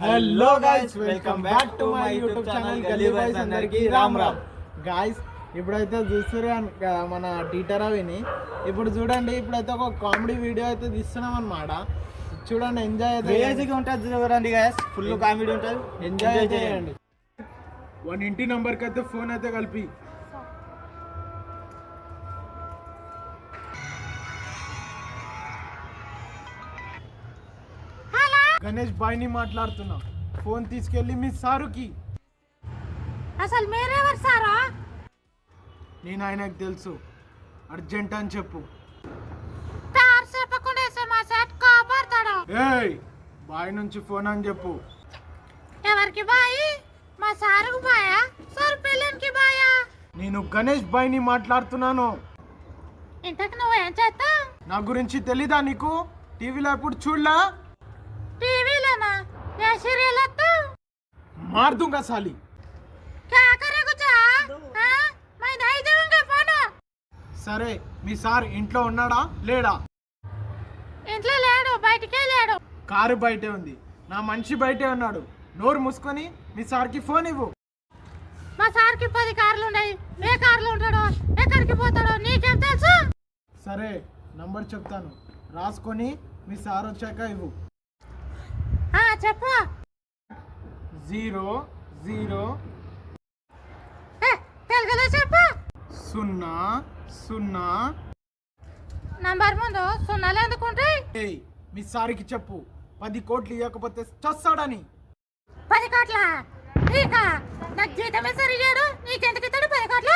Hello guys, welcome back to my YouTube channel గల్లీ boys. అందరికీ Ram Ram. Guys, ఇప్పుడైతే చూస్తున్నారు మన టీటర్ అవిని. ఇప్పుడు చూడండి, ఇప్పుడైతే ఒక కామెడీ వీడియో అయితే తీస్తున్నాం అన్నమాట. చూడండి, ఎంజాయ్ అయితే ఉంటుంది. చూడండి గైస్, ఫుల్ కామెడీ ఉంటుంది. ఎంజాయ్ చేయండి. వన్ ఇంటి నంబర్కి అయితే ఫోన్ అయితే కలిపి. గణేష్ బాయ్ని మాట్లాడుతున్నా. ఫోన్ తీసుకెళ్ళి మీ సారుకి. అసలు మీరెవరు సారా? నేను ఆయనకు తెలుసు, అర్జెంట్ అని చెప్పు. ఏయ్, బాయ్ నుంచి ఫోన్ అని చెప్పు. ఎవరికి బాయ్? మా సారుకు బాయా? సార్ పిల్లనికి బాయా? నేను గణేష్ బాయ్ని మాట్లాడుతున్నాను. ఇంతకు నువ్వేం చేస్తావు? నా గురించి తెలీదా నీకు? టీవీలో ఎప్పుడు చూడలా? టీవీలోనా? ఏ సీరియల్ వస్తావు? మార్ दूंगा साली. क्या करेगा जा? हाँ? मैं नहीं दूंगा फोन. సరే, మీ సార్ ఇంట్లో ఉన్నాడా లేడా? ఇంట్లో లేడు, బయటికే లేడు. కారు బయటే ఉంది, నా మనిషి బయటే ఉన్నాడు. నోరు మూసుకొని మీ సార్కి ఫోన్ ఇవ్వు. మా సార్కి 10 కార్లు ఉన్నాయి. ఏ కార్లు ఉంటాడో, ఎక్కడికి పోతాడో నీకేం తెలుసు? సరే, నంబర్ చెప్తాను, రాసుకొని మీ సార్ వచ్చాక ఇవ్వు. చెప్పు. 00 తెలుగులో చెప్పు. 00. నంబర్ ముందు సున్నాలు ఎందుకుంటాయి? ఏయ్, మీ సార్కి చెప్పు, 10 కోట్లు ఇవ్వకపోతే చస్తాడని. 10 కోట్ల? నీకా? నాకు జీతమే సరిగాడు, నీకెందుకు ఇస్తాడు 10 కోట్ల?